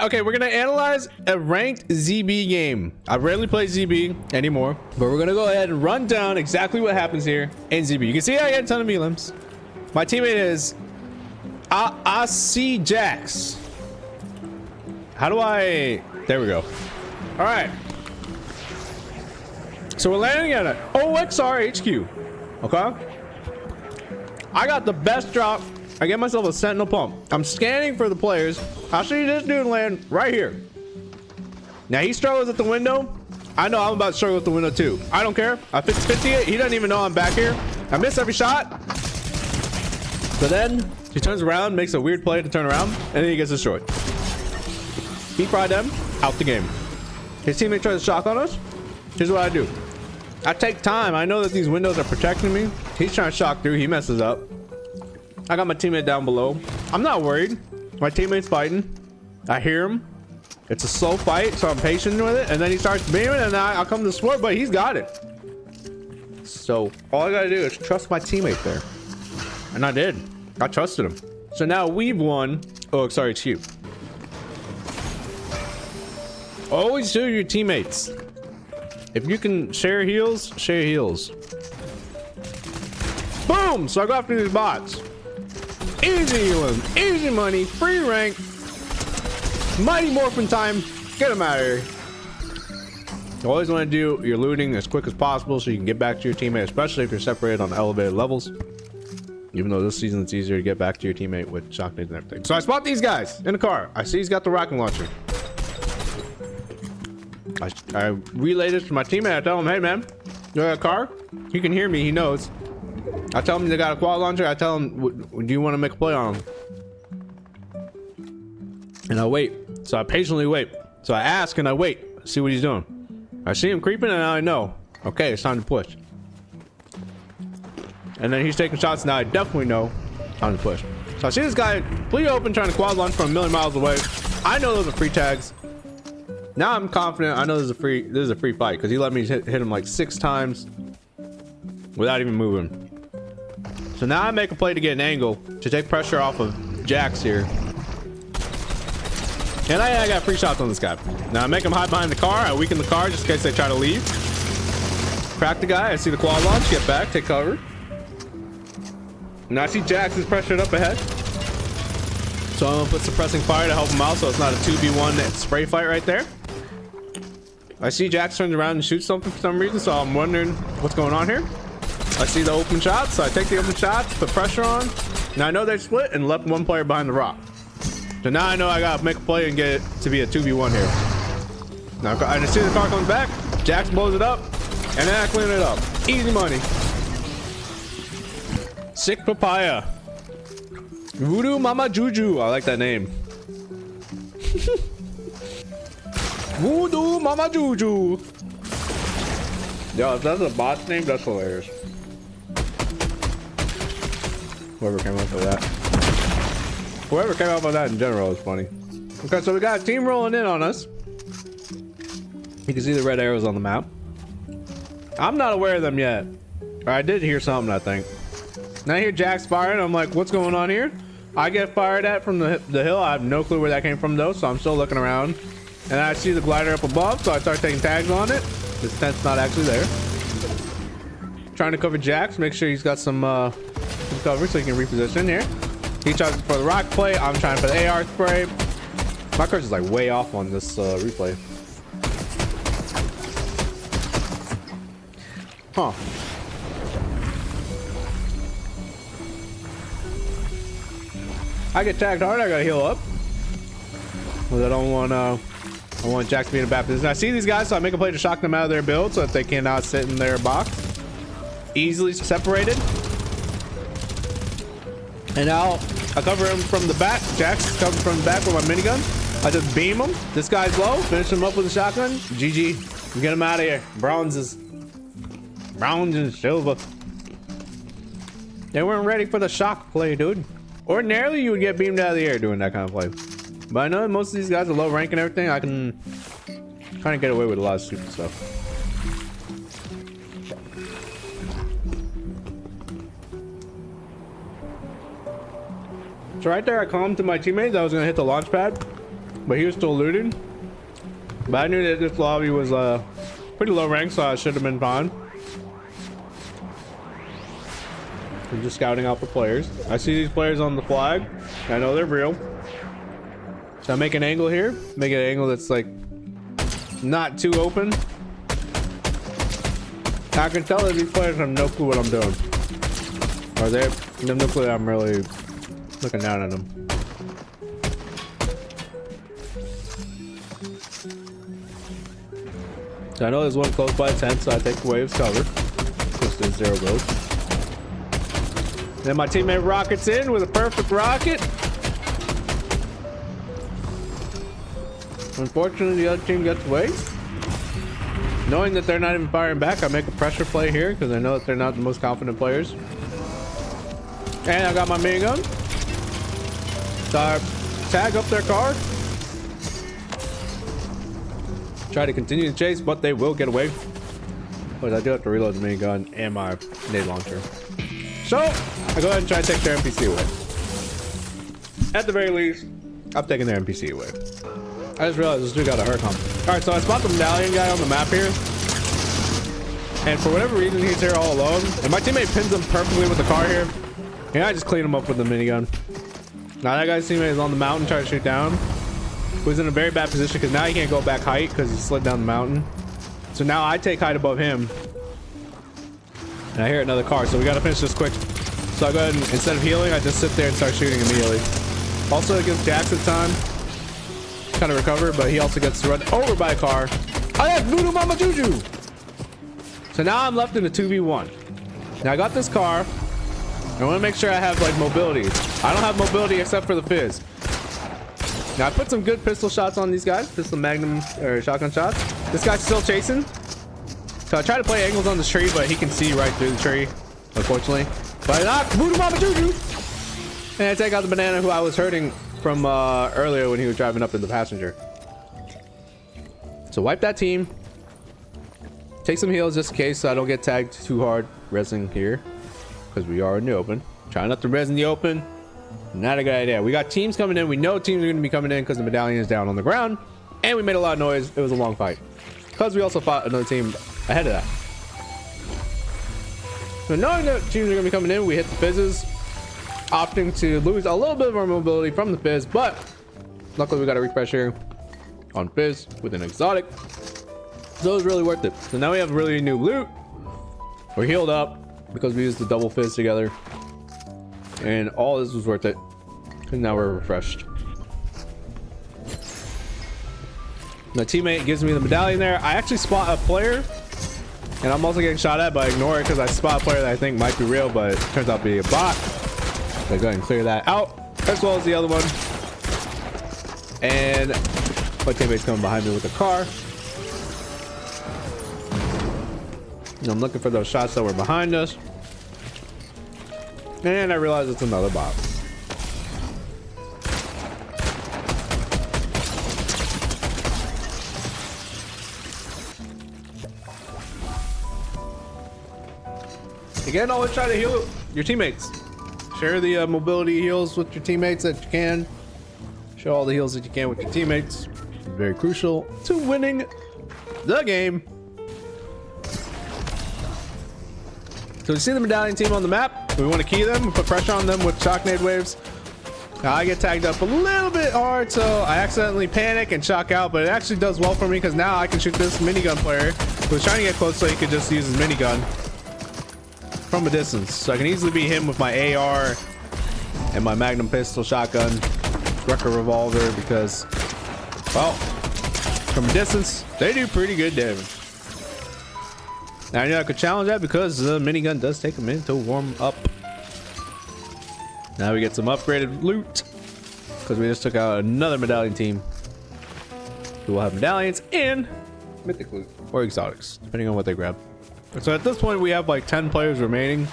Okay, we're gonna analyze a ranked ZB game. I rarely play ZB anymore, but we're gonna go ahead and run down exactly what happens here in ZB. You can see I get a ton of elims. My teammate is Jax. How do I? There we go. All right. So we're landing at an OXR HQ. Okay. I got the best drop. I get myself a sentinel pump. I'm scanning for the players. I'll show you this dude land right here. Now he struggles at the window. I know I'm about to struggle at the window too. I don't care. I 50-50 it. He doesn't even know I'm back here. I miss every shot. But then he turns around, makes a weird play to turn around, and then he gets destroyed. He fried them out the game. His teammate tries to shock on us. Here's what I do. I take time. I know that these windows are protecting me. He's trying to shock through. He messes up. I got my teammate down below. I'm not worried. My teammate's fighting. I hear him. It's a slow fight, so I'm patient with it. And then he starts beaming, and I'll come to support, but he's got it. So all I gotta do is trust my teammate there. And I did. I trusted him. So now we've won. Oh, sorry, it's you. Always show your teammates. If you can share heals, share heals. Boom! So I go after these bots. Easy healing, easy money, free rank, mighty morphin time. Get them out of here. You always want to do your looting as quick as possible so you can get back to your teammate, especially if you're separated on elevated levels. Even though this season it's easier to get back to your teammate with shock nades and everything. So I spot these guys in the car. I see he's got the rocket launcher. I relay this to my teammate. I tell him, hey man, you got a car? He can hear me, he knows. I tell him they got a quad launcher. I tell him, do you want to make a play on him? And I wait. So I patiently wait. So I ask and I wait, see what he's doing. I see him creeping and I know, okay, it's time to push. And then he's taking shots. Now I definitely know time to push. So I see this guy completely open trying to quad launch from a million miles away. I know those are free tags. Now I'm confident. I know this is a free fight because he let me hit him like 6 times without even moving. So now I make a play to get an angle to take pressure off of Jax here. And I got free shots on this guy. Now I make him hide behind the car. I weaken the car just in case they try to leave. Crack the guy. I see the quad launch. Get back. Take cover. Now I see Jax is pressured up ahead. So I'm gonna put suppressing fire to help him out so it's not a 2v1 spray fight right there. I see Jax turns around and shoots something for some reason, so I'm wondering what's going on here. I see the open shots, so I take the open shots, put pressure on. Now I know they split and left one player behind the rock. So now I know I gotta make a play and get it to be a 2v1 here. Now I just see the car comes back, Jax blows it up, and then I clean it up. Easy money. Sick papaya. Voodoo Mama Juju. I like that name. Voodoo Mama Juju. Yo, if that's a bot's name, that's hilarious. Whoever came up with that. Whoever came up with that in general is funny. Okay, so we got a team rolling in on us. You can see the red arrows on the map. I'm not aware of them yet. Or I did hear something, I think. Now I hear Jax firing. I'm like, what's going on here? I get fired at from the hill. I have no clue where that came from though, so I'm still looking around. And I see the glider up above, so I start taking tags on it. This tent's not actually there. Trying to cover Jax, make sure he's got some cover so he can reposition here. He tries for the rock play. I'm trying for the AR spray. My cursor's like way off on this replay. Huh. I get tagged hard. I gotta heal up. Because I don't want Jax to be in a bad position. I see these guys, so I make a play to shock them out of their build so that they cannot sit in their box. Easily separated. And now I cover him from the back. Jax is covered from the back with my minigun. I just beam him. This guy's low. Finish him up with a shotgun. GG. We get him out of here. Bronze and silver. They weren't ready for the shock play, dude. Ordinarily, you would get beamed out of the air doing that kind of play. But I know most of these guys are low rank and everything. I can kind of get away with a lot of stupid stuff. So right there, I calmed to my teammates. I was going to hit the launch pad. but he was still looting. But I knew that this lobby was pretty low rank, so I should have been fine. I'm just scouting out the players. I see these players on the flag. I know they're real. So I make an angle here. Make an angle that's like not too open. I can tell that these players have no clue what I'm doing. Or they have no clue that I'm really looking down at them. So I know there's one close by the tent, so I take the waves cover. Just a 0 build. Then my teammate rockets in with a perfect rocket. Unfortunately, the other team gets away. Knowing that they're not even firing back, I make a pressure play here because I know that they're not the most confident players. And I got my minigun. So I tag up their car. Try to continue the chase, but they will get away. But I do have to reload the minigun and my nade launcher. So I go ahead and try to take their NPC away. At the very least, I'm taking their NPC away. I just realized this dude got a hurricane. Alright, so I spot the medallion guy on the map here. And for whatever reason, he's here all alone. And my teammate pins him perfectly with the car here. And I just clean him up with the minigun. Now that guy's teammate is on the mountain trying to shoot down. Who's in a very bad position because now he can't go back height because he slid down the mountain. So now I take height above him. And I hear another car, so we got to finish this quick. So I go ahead and instead of healing, I just sit there and start shooting immediately. Also, it gives Jax the time kind of recover, but he also gets run over by a car. I have Voodoo Mama Juju. So now I'm left in a 2v1. Now I got this car. I want to make sure I have like mobility. I don't have mobility except for the fizz. Now I put some good pistol shots on these guys, pistol magnum or shotgun shots. This guy's still chasing. So I try to play angles on this tree, but he can see right through the tree, unfortunately. But I knock Voodoo Mama Juju. And I take out the banana who I was hurting from earlier when he was driving up in the passenger. So wipe that team. Take some heals just in case so I don't get tagged too hard resing here. Because we are in the open. Try not to res in the open. Not a good idea. We got teams coming in. We know teams are going to be coming in because the medallion is down on the ground. And we made a lot of noise. It was a long fight. Because we also fought another team ahead of that. So knowing that teams are going to be coming in, we hit the fizzes. Opting to lose a little bit of our mobility from the fizz. But luckily we got a refresh here on fizz with an exotic. So it was really worth it. So now we have really new loot. We're healed up because we used the double fizz together. And all this was worth it. And now we're refreshed. My teammate gives me the medallion there. I actually spot a player. And I'm also getting shot at, but I ignore it because I spot a player that I think might be real, but it turns out to be a bot. So I go ahead and clear that out, as well as the other one. And my teammate's coming behind me with a car. And I'm looking for those shots that were behind us. And I realize it's another bot. Again, always try to heal your teammates. Share the mobility heals with your teammates that you can. Show all the heals that you can with your teammates. Very crucial to winning the game. So we see the medallion team on the map. We want to key them and put pressure on them with shock nade waves. Now I get tagged up a little bit hard, so I accidentally panic and shock out, but it actually does well for me because now I can shoot this minigun player who was trying to get close so he could just use his minigun from a distance. So I can easily beat him with my AR and my magnum pistol shotgun, Rucker revolver, because, well, from a distance, they do pretty good damage. Now I knew I could challenge that because the minigun does take a minute to warm up. Now we get some upgraded loot because we just took out another medallion team who will have medallions and mythic loot or exotics, depending on what they grab. So at this point we have like 10 players remaining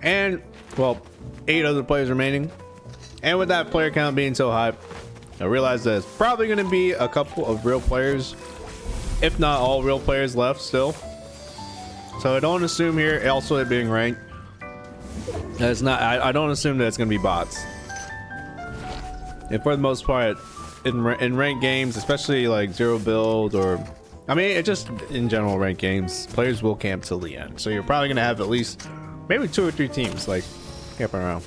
and, well, 8 other players remaining. And with that player count being so high, I realized that it's probably going to be a couple of real players, if not all real players left still. So I don't assume here, also it being ranked, that it's not, I don't assume that it's going to be bots. And for the most part, in ranked games, especially like zero build, or I mean, it just in general ranked games, players will camp till the end. So you're probably gonna have at least maybe 2 or 3 teams like camping around.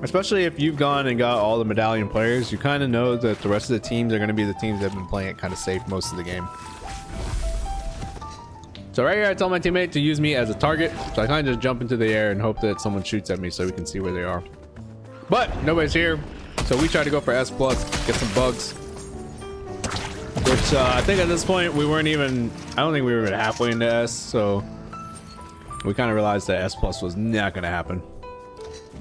Especially if you've gone and got all the medallion players, you kind of know that the rest of the teams are going to be the teams that have been playing it kind of safe most of the game. So right here, I tell my teammate to use me as a target. So I kind of just jump into the air and hope that someone shoots at me so we can see where they are. But nobody's here. So we try to go for S+, get some bugs. Which I think at this point, we weren't even, I don't think we were even halfway into S. So we kind of realized that S+ was not going to happen.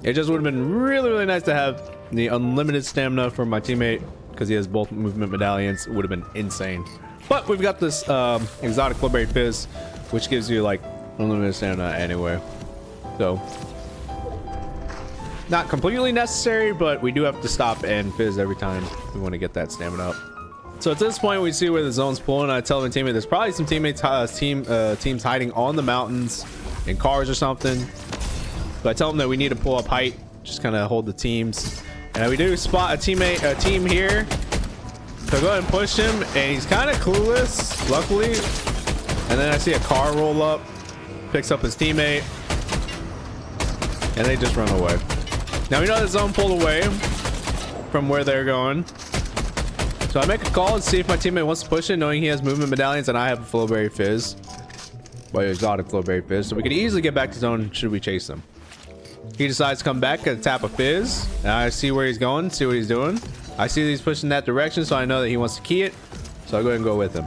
It just would have been really, really nice to have the unlimited stamina for my teammate because he has both movement medallions. It would have been insane. But we've got this exotic blueberry fizz, which gives you like unlimited stamina anyway. So not completely necessary, but we do have to stop and fizz every time we want to get that stamina up. So at this point, we see where the zone's pulling. I tell my teammate there's probably some teammates, teams hiding on the mountains in cars or something. But I tell them that we need to pull up height, just kind of hold the teams. And we do spot a team here. So go ahead and push him, and he's kind of clueless, luckily. And then I see a car roll up, picks up his teammate, and they just run away. Now we know the zone pulled away from where they're going. So I make a call and see if my teammate wants to push it, knowing he has movement medallions and I have a flowberry fizz. Well, exotic flowberry fizz. So we can easily get back to zone should we chase him. He decides to come back and tap a fizz. And I see where he's going, see what he's doing. I see that he's pushing that direction, so I know that he wants to key it. So I go ahead and go with him.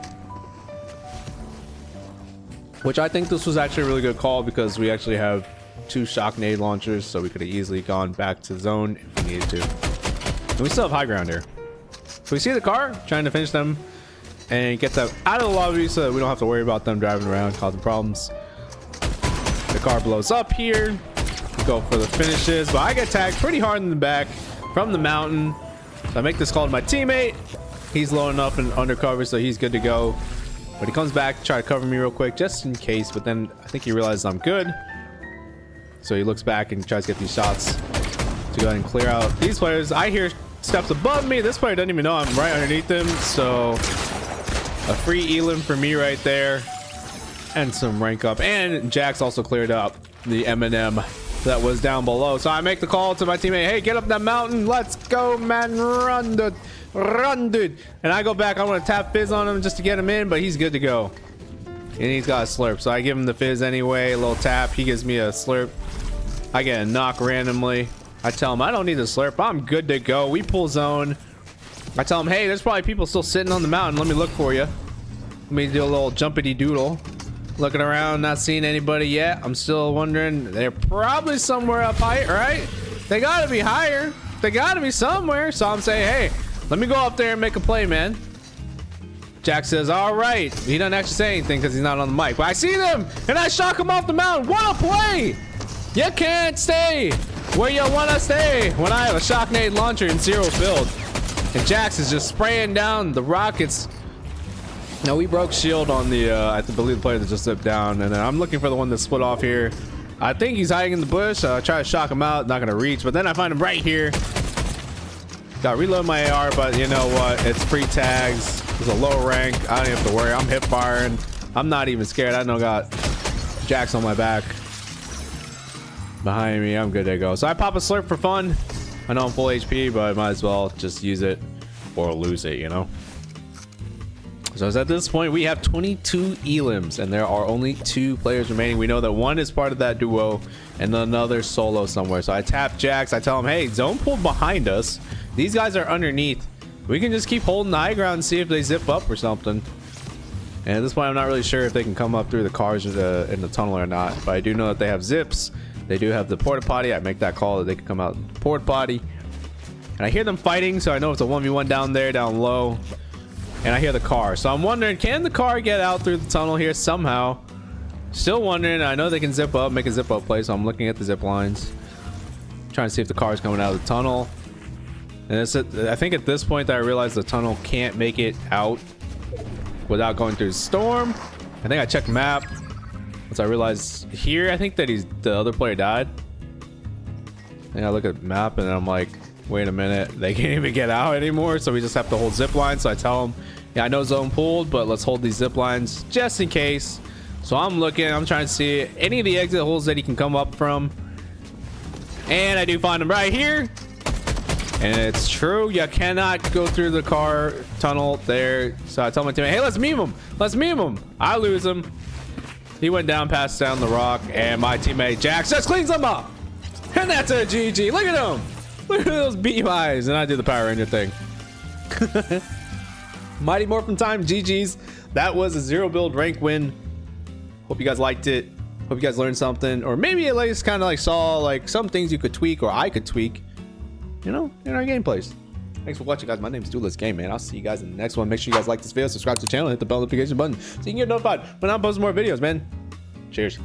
Which I think this was actually a really good call because we actually have 2 shock nade launchers, so we could have easily gone back to zone if we needed to. And we still have high ground here. So we see the car, trying to finish them and get them out of the lobby so that we don't have to worry about them driving around causing problems. The car blows up here. Go for the finishes, but I get tagged pretty hard in the back from the mountain. So I make this call to my teammate. He's low enough and undercover, so he's good to go. But he comes back to try to cover me real quick just in case, but then I think he realizes I'm good. So he looks back and tries to get these shots to go ahead and clear out these players. I hear steps above me. This player doesn't even know I'm right underneath him, so a free elim for me right there and some rank up. And Jax also cleared up the M&M that was down below. So I make the call to my teammate, hey, get up that mountain, let's go, man, run dude. And I go back, I want to tap fizz on him just to get him in, but he's good to go. And he's got a slurp, so I give him the fizz anyway, a little tap. He gives me a slurp. I get a knock randomly. I tell him I don't need the slurp, I'm good to go. We pull zone. I tell him, hey, there's probably people still sitting on the mountain, let me look for you. Let me do a little jumpity doodle. Looking around, not seeing anybody yet. I'm still wondering, they're probably somewhere up high, right? They gotta be higher, they gotta be somewhere. So I'm saying, hey, let me go up there and make a play, man. Jack says, all right. He doesn't actually say anything because he's not on the mic, but I see them and I shock him off the mountain. What a play! You can't stay where you want to stay when I have a shock nade launcher in 0 build. And Jax is just spraying down the rockets. Now we broke shield on the I believe the player that just slipped down, and then I'm looking for the one that split off here. I think he's hiding in the bush. I try to shock him out, not gonna reach, but then I find him right here. Got reload my AR, but you know what? It's free tags. It's a low rank. I don't even have to worry. I'm hip firing. I'm not even scared. I know I got Jax on my back behind me. I'm good to go. So I pop a slurp for fun. I know I'm full HP, but I might as well just use it or lose it, you know. So at this point, we have 22 elims, and there are only 2 players remaining. We know that one is part of that duo and another solo somewhere. So I tap Jax. I tell him, hey, zone pulled behind us. These guys are underneath. We can just keep holding the high ground and see if they zip up or something. And at this point, I'm not really sure if they can come up through the cars or in the tunnel or not. But I do know that they have zips. They do have the porta potty. I make that call that they can come out the porta potty. And I hear them fighting, so I know it's a 1v1 down there, down low. And I hear the car, so I'm wondering, can the car get out through the tunnel here somehow? Still wondering. I know they can zip up, make a zip up play, so I'm looking at the zip lines, trying to see if the car is coming out of the tunnel. And I think at this point that I realized the tunnel can't make it out without going through the storm. I think I checked map once I realized here, I think that the other player died. And I look at the map and I'm like, Wait a minute, they can't even get out anymore, so we just have to hold zip lines. So I tell them, yeah, I know zone pulled, but let's hold these zip lines just in case. So I'm looking, I'm trying to see any of the exit holes that he can come up from, and I do find him right here. And it's true, you cannot go through the car tunnel there. So I tell my teammate, hey, let's meme him, let's meme him. I lose him. He went down, passed down the rock, and my teammate Jax just cleans him up. And that's a GG. Look at him. Look at those beam eyes. And I do the Power Ranger thing. Mighty Morphin Time, GG's. That was a 0 build rank win. Hope you guys liked it. Hope you guys learned something, or maybe at least kind of like saw like some things you could tweak, or I could tweak, you know, in our gameplays. Thanks for watching, guys. My name is DoodLetsGame, man. I'll see you guys in the next one. Make sure you guys like this video, subscribe to the channel, hit the bell notification button so you can get notified when I post more videos, man. Cheers.